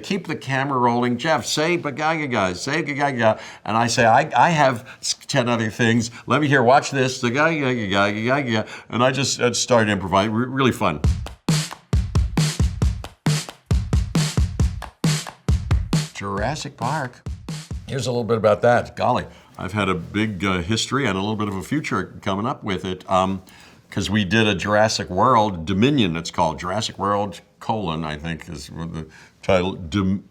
keep the camera rolling. Jeff, say "Bagaga," say "Gagaga," and I say, I have 10 other things. Let me hear. Watch this. "Gagaga," and I just started improvising. Really fun. Jurassic Park. Here's a little bit about that. Golly, I've had a big history and a little bit of a future coming up with it. Because we did a Jurassic World, Dominion it's called, Jurassic World : I think is the title,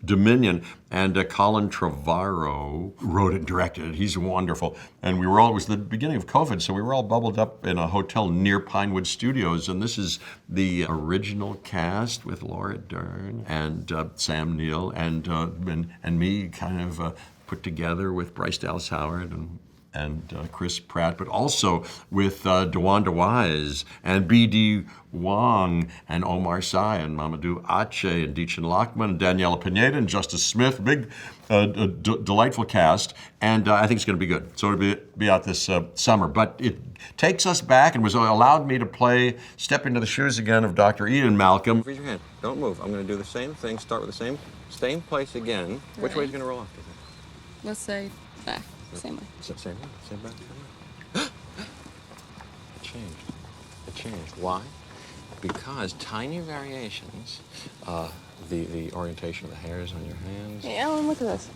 Dominion. And Colin Trevorrow wrote it and directed it. He's wonderful. And it was the beginning of COVID, so we were all bubbled up in a hotel near Pinewood Studios. And this is the original cast with Laura Dern and Sam Neill and me kind of put together with Bryce Dallas Howard and Chris Pratt, but also with DeWanda Wise and B.D. Wong and Omar Sy and Mamadou Ache and Deechin Lockman and Daniela Pineda and Justice Smith. Big, delightful cast, and I think it's going to be good. So it'll be out this summer. But it takes us back and was allowed me to step into the shoes again of Dr. Ian Malcolm. Raise your hand. Don't move. I'm going to do the same thing. Start with the same place again. Right. Which way is it going to roll off? Let's say back. Same way. Same back. It changed. Why? Because tiny variations, the orientation of the hairs on your hands. Hey, Ellen, look at this.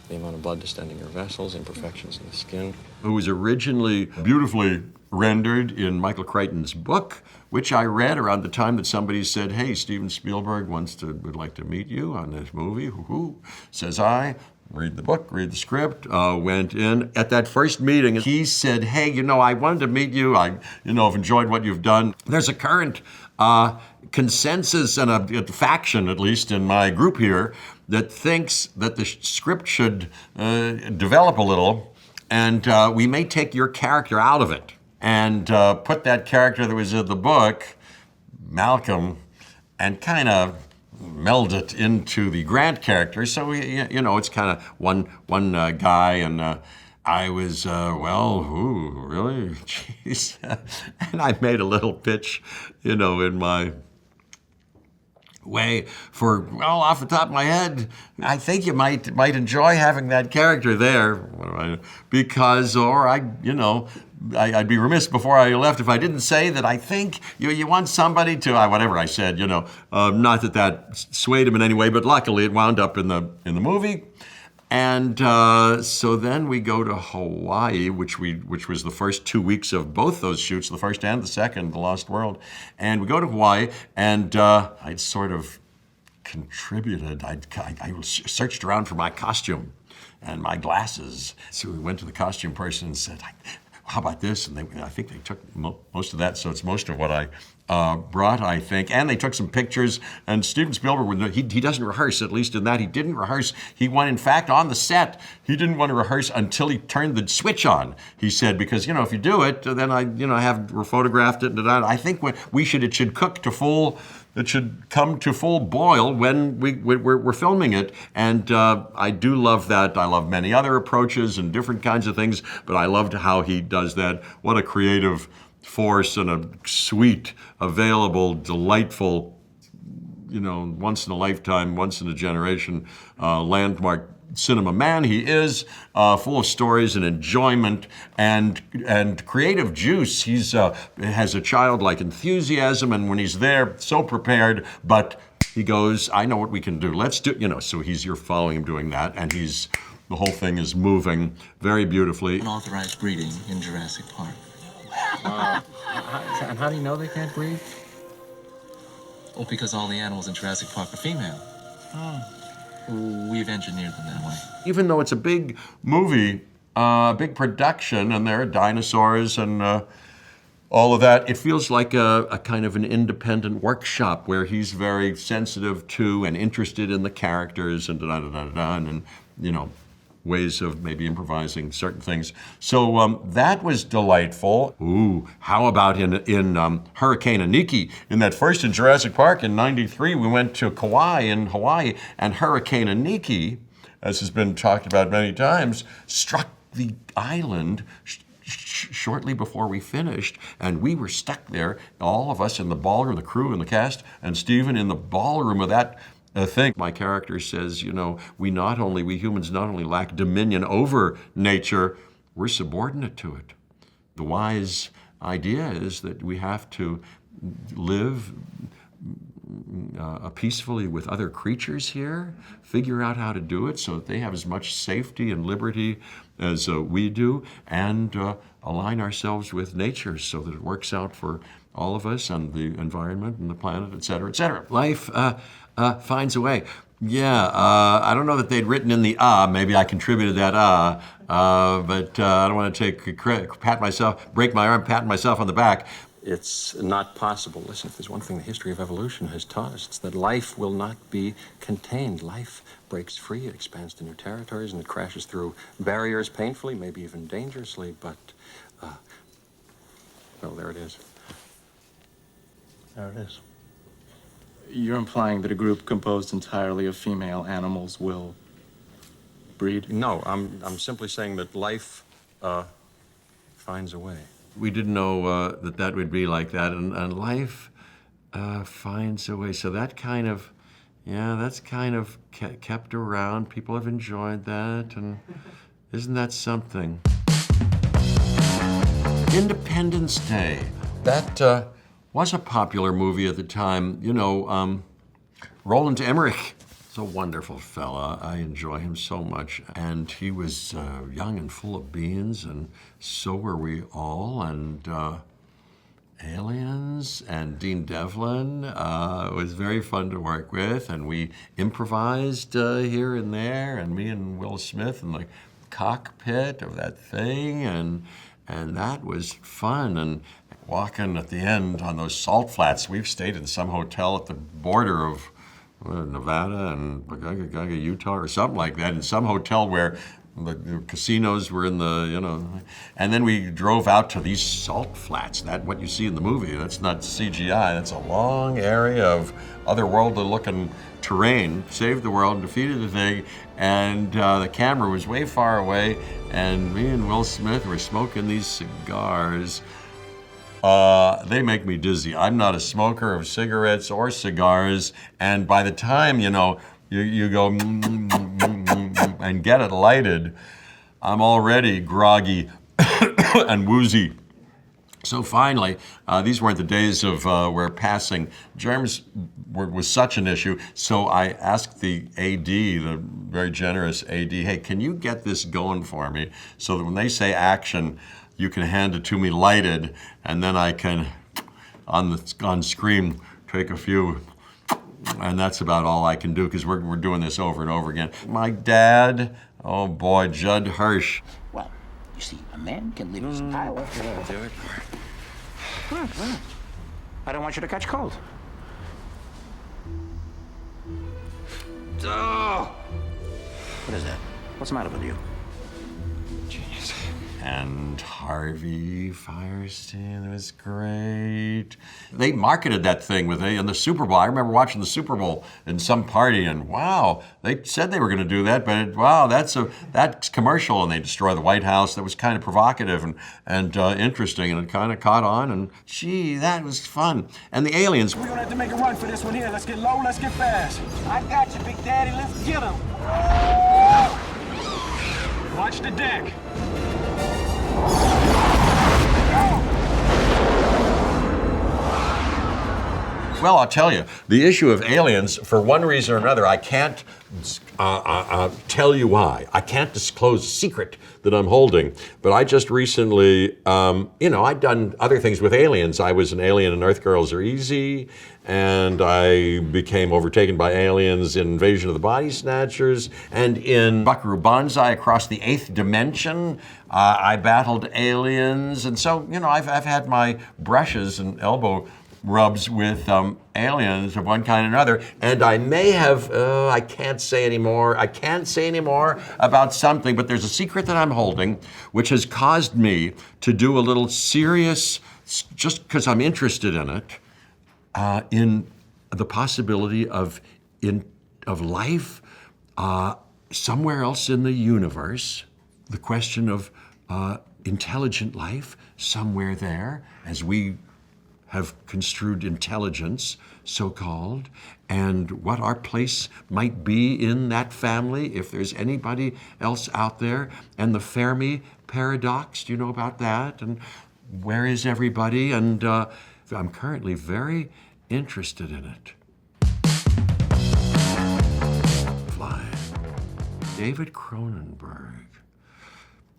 The amount of blood distending your vessels, imperfections in the skin. It was originally beautifully rendered in Michael Crichton's book, which I read around the time that somebody said, "Hey, Steven Spielberg would like to meet you on this movie." Says I. Read the book, read the script, went in. At that first meeting, he said, "Hey, I wanted to meet you. I've enjoyed what you've done." There's a current consensus and a faction, at least in my group here, that thinks that the script should develop a little, and we may take your character out of it and put that character that was in the book, Malcolm, and kind of meld it into the Grant character. So, it's kind of one guy, and I was, really? Jeez. And I made a little pitch, in my way off the top of my head, I think you might enjoy having that character there, because, I'd be remiss before I left if I didn't say that I think you want somebody to, whatever I said, not that swayed him in any way, but luckily it wound up in the movie. And so then we go to Hawaii, which was the first 2 weeks of both those shoots, the first and the second, The Lost World. And we go to Hawaii, and I'd sort of contributed. I searched around for my costume and my glasses. So we went to the costume person and said, "How about this?" And I think they took most of that, so it's most of what I brought, I think. And they took some pictures, and Steven Spielberg, he doesn't rehearse, at least in that. He didn't rehearse. He went, in fact, on the set, he didn't want to rehearse until he turned the switch on, he said, because, if you do it, then we're photographed it, and I think it should cook to full, it should come to full boil when we're filming it. And I do love that. I love many other approaches and different kinds of things, but I loved how he does that. What a creative force and a sweet, available, delightful, once in a lifetime, once in a generation, landmark cinema man he is, full of stories and enjoyment and creative juice. He's has a childlike enthusiasm, and when he's there, so prepared, but he goes, "I know what we can do. Let's do," so you're following him doing that, and the whole thing is moving very beautifully. Unauthorized breeding in Jurassic Park. And how do you know they can't breed? Well, because all the animals in Jurassic Park are female. We've engineered them that way. Even though it's a big movie, big production, and there are dinosaurs and all of that, it feels like a kind of an independent workshop where he's very sensitive to and interested in the characters and and ways of maybe improvising certain things. So that was delightful. Ooh, how about in Hurricane Aniki? In that first in Jurassic Park in '93, we went to Kauai in Hawaii, and Hurricane Aniki, as has been talked about many times, struck the island shortly before we finished, and we were stuck there, all of us in the ballroom, the crew and the cast, and Steven in the ballroom of that thing. My character says, you know, we humans not only lack dominion over nature, we're subordinate to it. The wise idea is that we have to live peacefully with other creatures here, figure out how to do it so that they have as much safety and liberty as we do, and align ourselves with nature so that it works out for all of us and the environment and the planet, et cetera, et cetera. Life finds a way. Yeah, I don't know that they'd written in the maybe I contributed that but I don't want to take credit, break my arm patting myself on the back. It's not possible. Listen, if there's one thing the history of evolution has taught us, it's that life will not be contained. Life breaks free, it expands to new territories, and it crashes through barriers painfully, maybe even dangerously, but, well, there it is. There it is. You're implying that a group composed entirely of female animals will breed? No, I'm simply saying that life finds a way. We didn't know that would be like that, and life finds a way. So that kind of, that's kind of kept around. People have enjoyed that, and isn't that something? Independence Day. That was a popular movie at the time. You know, Roland Emmerich. A wonderful fella. I enjoy him so much. And he was young and full of beans, and so were we all. And Aliens and Dean Devlin was very fun to work with. And we improvised here and there, and me and Will Smith in the cockpit of that thing. And that was fun. And walking at the end on those salt flats, we've stayed in some hotel at the border of Nevada and Utah or something like that, in some hotel where the casinos were in the, you know, and then we drove out to these salt flats. That what you see in the movie, that's not CGI, that's a long area of otherworldly looking terrain. Saved the world, defeated the thing, and the camera was way far away, and me and Will Smith were smoking these cigars. They make me dizzy. I'm not a smoker of cigarettes or cigars, and by the time, you know, you go and get it lighted, I'm already groggy and woozy. So finally, these weren't the days of where passing germs was such an issue, so I asked the AD, the very generous AD, hey, can you get this going for me so that when they say action, you can hand it to me lighted, and then I can, on screen, take a few, and that's about all I can do, because we're doing this over and over again. My dad, oh boy, Judd Hirsch. Well, you see, a man can leave his power. Do it. I don't want you to catch cold. Oh. What is that? What's the matter with you? Genius. And Harvey Fierstein was great. They marketed that thing in the Super Bowl. I remember watching the Super Bowl in some party, and wow, they said they were going to do that, but wow, that's commercial, and they destroy the White House. That was kind of provocative and interesting, and it kind of caught on, and gee, that was fun. And the aliens. We're gonna have to make a run for this one here. Let's get low, let's get fast. I got you, Big Daddy. Let's get him. Watch the deck. Well, I'll tell you, the issue of aliens, for one reason or another, I can't tell you why. I can't disclose a secret that I'm holding. But I just recently, I'd done other things with aliens. I was an alien in Earth Girls Are Easy, and I became overtaken by aliens in Invasion of the Body Snatchers, and in Buckaroo Banzai Across the Eighth Dimension, I battled aliens. And so, I've had my brushes and elbow rubs with aliens of one kind or another, and I may have, I can't say anymore about something, but there's a secret that I'm holding, which has caused me to do a little serious, just because I'm interested in it, in the possibility of life somewhere else in the universe, the question of intelligent life somewhere there, as we have construed intelligence, so-called, and what our place might be in that family, if there's anybody else out there, and the Fermi paradox, do you know about that? And where is everybody? And I'm currently very interested in it. Fly. David Cronenberg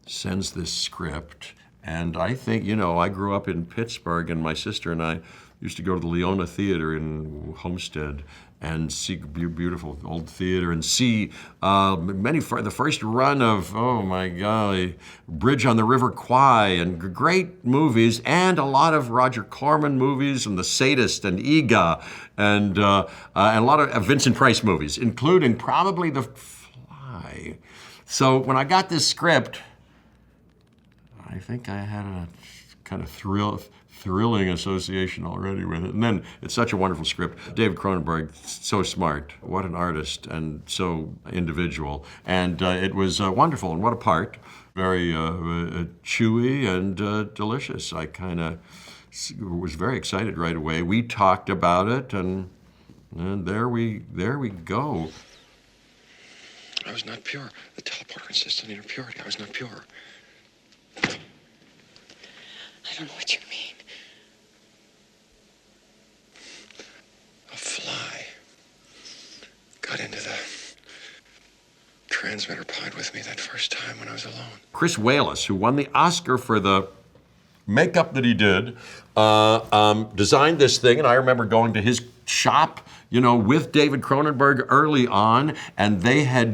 sends this script, and I think, you know, I grew up in Pittsburgh, and my sister and I used to go to the Leona Theater in Homestead and see beautiful old theater and see the first run of, oh my golly, Bridge on the River Kwai, and great movies, and a lot of Roger Corman movies, and The Sadist and Ega, and a lot of Vincent Price movies, including probably The Fly. So when I got this script, I think I had a kind of thrilling association already with it. And then it's such a wonderful script. David Cronenberg, so smart. What an artist, and so individual. And it was wonderful, and what a part. Very chewy and delicious. I kind of was very excited right away. We talked about it, and there we go. I was not pure. The teleporter insists on inner purity. I was not pure. I don't know what you mean. A fly got into the transmitter pod with me that first time when I was alone. Chris Walas, who won the Oscar for the makeup that he did, designed this thing, and I remember going to his shop, you know, with David Cronenberg early on, and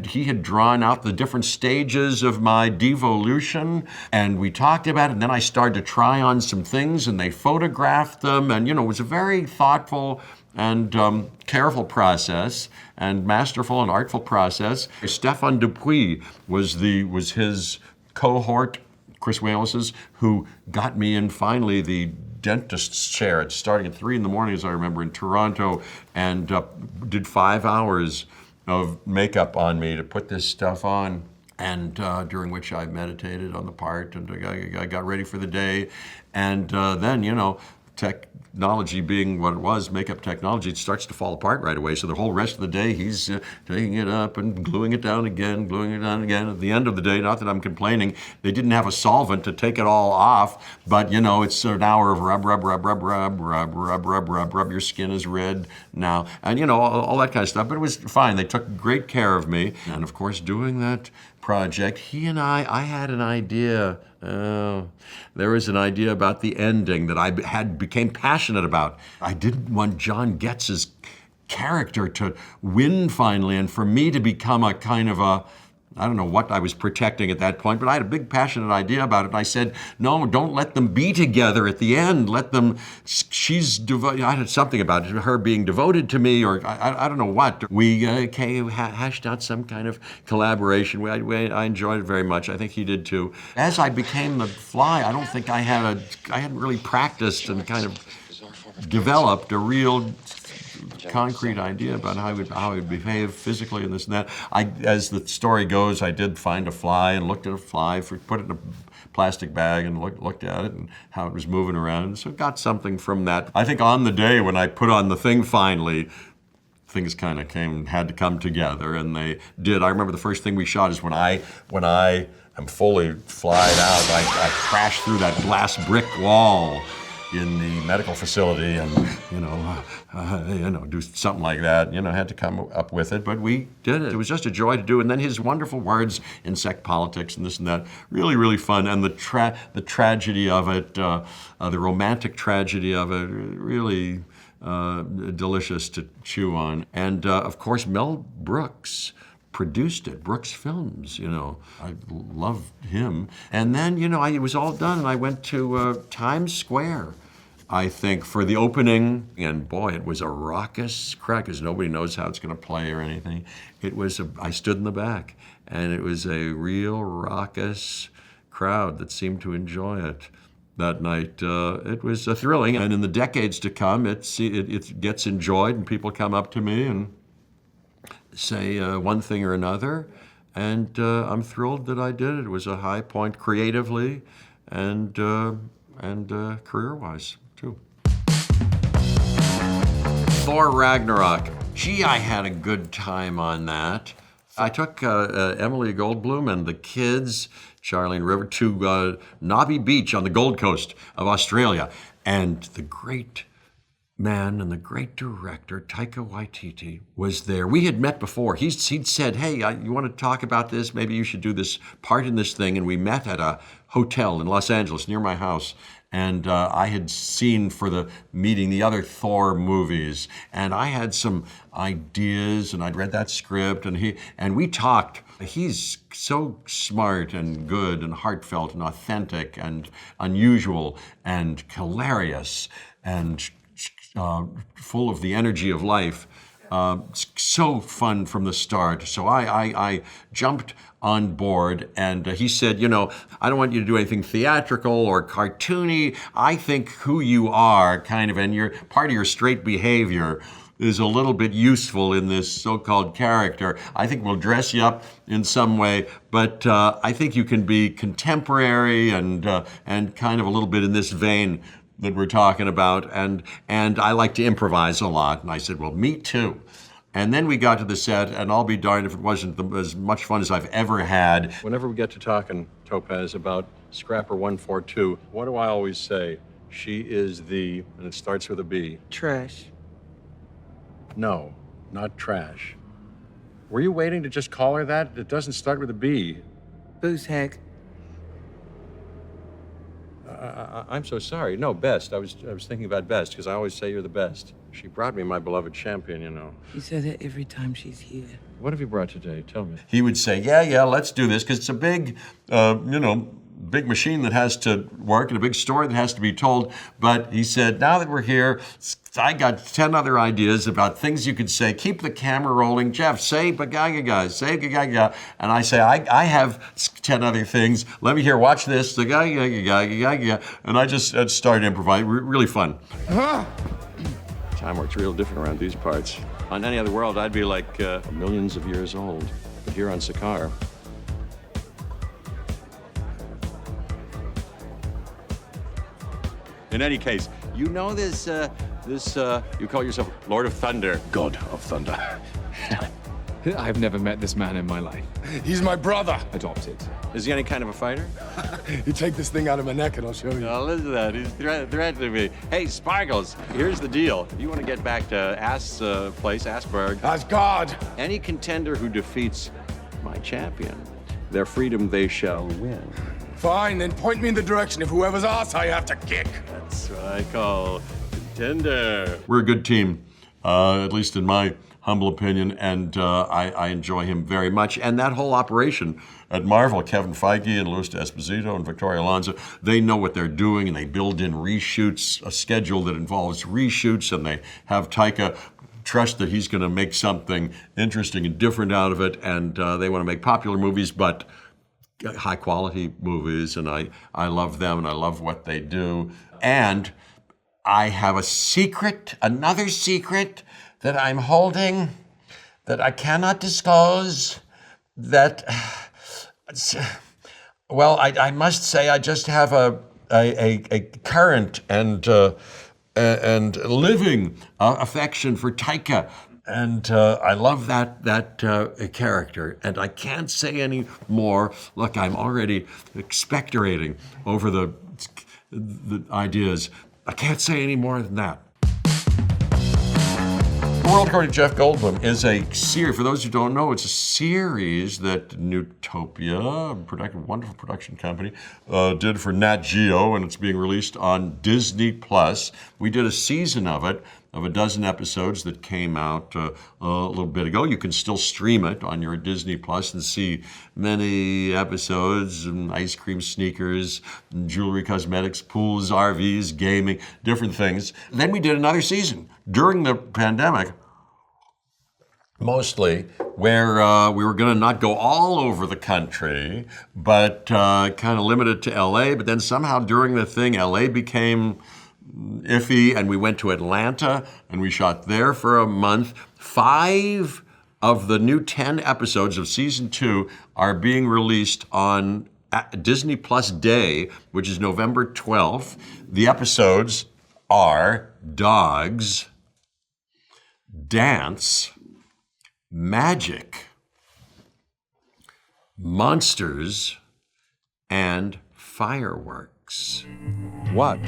he had drawn out the different stages of my devolution, and we talked about it, and then I started to try on some things, and they photographed them, and, you know, it was a very thoughtful and careful process, and masterful and artful process. Stefan Dupuis was his cohort, Chris Walas's, who got me in finally the dentist's chair. It's starting at 3 a.m, as I remember, in Toronto, and did 5 hours of makeup on me to put this stuff on, and during which I meditated on the part, and I got ready for the day. And then, you know, technology being what it was, makeup technology, it starts to fall apart right away. So the whole rest of the day, he's taking it up and gluing it down again, gluing it down again. At the end of the day, not that I'm complaining, they didn't have a solvent to take it all off, but, you know, it's an hour of rub, rub, rub, rub, rub, rub, rub, rub, rub, rub. Your skin is red now, and, you know, all that kind of stuff. But it was fine. They took great care of me. And, of course, doing that project, he and I had an idea. There was an idea about the ending that I became passionate about. I didn't want John Getz's character to win finally, and for me to become a kind of a, I don't know what I was protecting at that point, but I had a big passionate idea about it. And I said, no, don't let them be together at the end. Let them, she's devoted, I had something about her being devoted to me, or I don't know what. We hashed out some kind of collaboration. I enjoyed it very much. I think he did too. As I became the Fly, I don't think I hadn't really practiced and kind of developed a real concrete idea about how he would behave physically and this and that. As the story goes, I did find a fly and looked at a fly, put it in a plastic bag and looked at it and how it was moving around. So got something from that. I think on the day when I put on the thing finally, things kind of had to come together, and they did. I remember the first thing we shot is when I am fully flyed out, I crashed through that glass brick wall in the medical facility, and do something like that. Had to come up with it, but we did it. It was just a joy to do. And then his wonderful words, insect politics and this and that, really, really fun. And the tragedy of it, the romantic tragedy of it, really delicious to chew on. And of course, Mel Brooks produced it, Brooks Films, I loved him. And then, it was all done, and I went to Times Square, I think, for the opening. And boy, it was a raucous crowd, because nobody knows how it's going to play or anything. I stood in the back, and it was a real raucous crowd that seemed to enjoy it that night. It was thrilling, and in the decades to come, it gets enjoyed, and people come up to me and say one thing or another, and I'm thrilled that I did it. It was a high point creatively and career-wise, too. Thor Ragnarok. Gee, I had a good time on that. I took Emily Goldblum and the kids, Charlie and River, to Nobby Beach on the Gold Coast of Australia. And the great man and the great director, Taika Waititi, was there. We had met before. He'd said, hey, you want to talk about this? Maybe you should do this part in this thing. And we met at a hotel in Los Angeles near my house. And I had seen for the meeting the other Thor movies, and I had some ideas, and I'd read that script, and we talked. He's so smart and good and heartfelt and authentic and unusual and hilarious and full of the energy of life. So fun from the start. So I jumped on board, and he said, I don't want you to do anything theatrical or cartoony. I think who you are, kind of, and part of your straight behavior is a little bit useful in this so-called character. I think we'll dress you up in some way, but I think you can be contemporary and kind of a little bit in this vein that we're talking about, and I like to improvise a lot. And I said, well, me too. And then we got to the set, and I'll be darned if it wasn't as much fun as I've ever had. Whenever we get to talking, Topaz, about Scrapper 142, what do I always say? She is and it starts with a B. Trash. No, not trash. Were you waiting to just call her that? It doesn't start with a B. Booze hag. I'm so sorry. No, Best. I was thinking about Best, because I always say you're the best. She brought me my beloved champion, You say that every time she's here. What have you brought today? Tell me. He would say, yeah, let's do this, because it's a big, big machine that has to work and a big story that has to be told. But he said, now that we're here, I got 10 other ideas about things you could say. Keep the camera rolling. Jeff, say bagaga, say gagaga. And I say, I have 10 other things. Let me hear, watch this. The gagaga. And I just started improvising. Really fun. Time works real different around these parts. On any other world, I'd be like millions of years old. But here on Sakaar, in any case, you know this, you call yourself Lord of Thunder. God of Thunder. I've never met this man in my life. He's my brother. Adopted. Is he any kind of a fighter? You take this thing out of my neck and I'll show you. Oh, listen to that. He's threatening me. Hey, Sparkles, here's the deal. You want to get back to place, Asperg. Asgard. Any contender who defeats my champion, their freedom they shall win. Fine, then point me in the direction of whoever's ass I have to kick. That's what I call contender. We're a good team, at least in my humble opinion, and I enjoy him very much. And that whole operation at Marvel, Kevin Feige and Luis Esposito and Victoria Alonso, they know what they're doing, and they build in reshoots, a schedule that involves reshoots, and they have Taika trust that he's going to make something interesting and different out of it, and they want to make popular movies, but high quality movies, and I love them, and I love what they do. And I have another secret that I'm holding that I cannot disclose, that, well, I must say I just have a current and living affection for Taika. And I love that character, and I can't say any more. Look, I'm already expectorating over the ideas. I can't say any more than that. The World According to Jeff Goldblum is a series. For those who don't know, it's a series that Newtopia, wonderful production company, did for Nat Geo, and it's being released on Disney+. We did a season of it, of a dozen episodes that came out a little bit ago. You can still stream it on your Disney Plus and see many episodes, and ice cream, sneakers, and jewelry, cosmetics, pools, RVs, gaming, different things. Then we did another season during the pandemic, mostly, where we were going to not go all over the country, but kind of limit it to LA. But then somehow during the thing, LA became iffy, and we went to Atlanta, and we shot there for a month. 5 of the new 10 episodes of season 2 are being released on Disney Plus Day, which is November 12th. The episodes are Dogs, dance, magic, monsters, and fireworks. What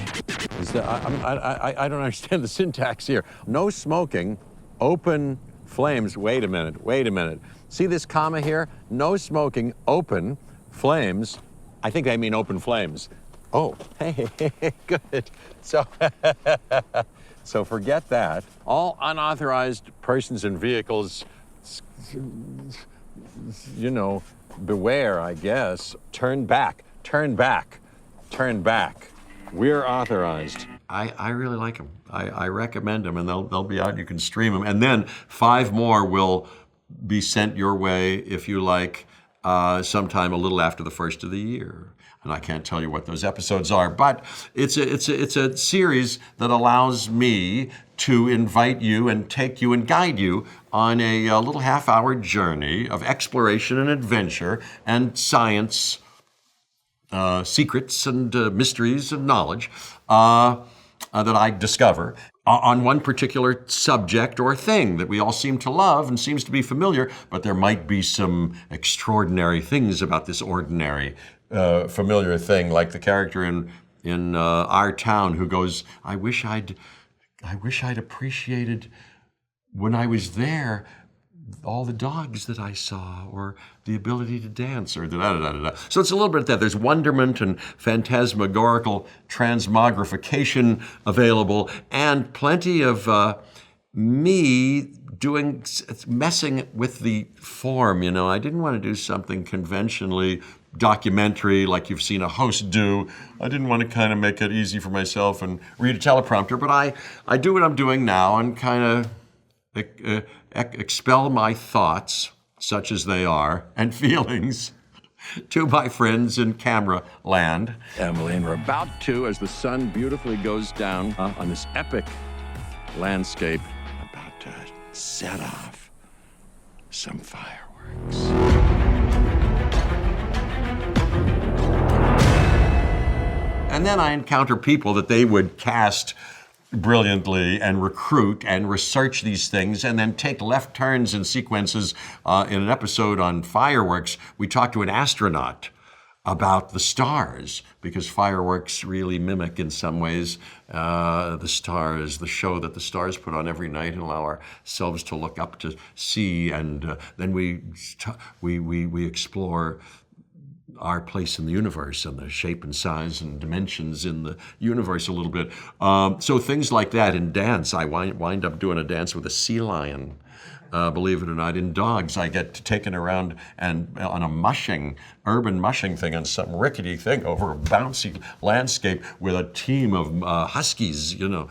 is that? I don't understand the syntax here. No smoking, open flames. Wait a minute. See this comma here? No smoking, open flames. I think they mean open flames. Oh, hey, good. So forget that. All unauthorized persons and vehicles, you know, beware, I guess. Turn back. We're authorized. I really like them. I recommend them, and they'll be out. You can stream them, and then 5 more will be sent your way if you like, sometime a little after the first of the year. And I can't tell you what those episodes are, but it's a series that allows me to invite you and take you and guide you on a little half-hour journey of exploration and adventure and science, secrets and mysteries and knowledge that I discover on one particular subject or thing that we all seem to love and seems to be familiar, but there might be some extraordinary things about this ordinary familiar thing, like the character in Our Town who goes, I wish I'd appreciated when I was there all the dogs that I saw, or the ability to dance, or da-da-da-da-da. So it's a little bit of that. There's wonderment and phantasmagorical transmogrification available, and plenty of me messing with the form, you know. I didn't want to do something conventionally documentary like you've seen a host do. I didn't want to kind of make it easy for myself and read a teleprompter, but I do what I'm doing now and kind of expel my thoughts, such as they are, and feelings to my friends in camera land. Emily, and we're about to, as the sun beautifully goes down on this epic landscape, about to set off some fireworks. And then I encounter people that they would cast brilliantly and recruit and research these things and then take left turns and sequences. In an episode on fireworks, we talked to an astronaut about the stars, because fireworks really mimic in some ways the stars, the show that the stars put on every night, and allow ourselves to look up to see, and then we explore our place in the universe and the shape and size and dimensions in the universe a little bit. So things like that. In dance, I wind up doing a dance with a sea lion. Believe it or not, in dogs, I get taken around and on a urban mushing thing, on some rickety thing over a bouncy landscape with a team of huskies. You know,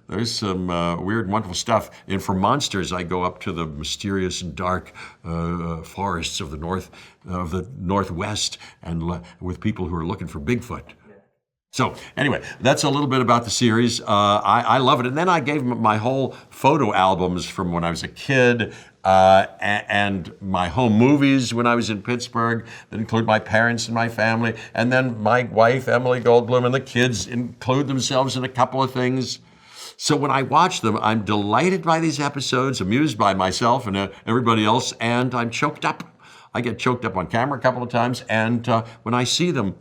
there's some weird, wonderful stuff. And for monsters, I go up to the mysterious and dark forests of the Northwest, and with people who are looking for Bigfoot. So anyway, that's a little bit about the series. I love it. And then I gave them my whole photo albums from when I was a kid, and my home movies when I was in Pittsburgh that include my parents and my family. And then my wife, Emily Goldblum, and the kids include themselves in a couple of things. So when I watch them, I'm delighted by these episodes, amused by myself and everybody else, and I'm choked up. I get choked up on camera a couple of times, and when I see them,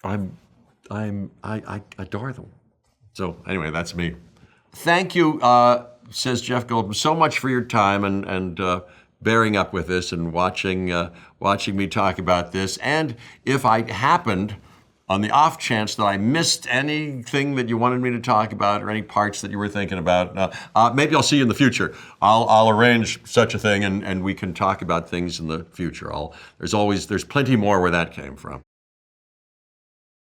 I adore them. So anyway, that's me. Thank you, says Jeff Goldblum, so much for your time and bearing up with this and watching me talk about this. And if I happened, on the off chance that I missed anything that you wanted me to talk about or any parts that you were thinking about, maybe I'll see you in the future. I'll arrange such a thing, and we can talk about things in the future. There's plenty more where that came from.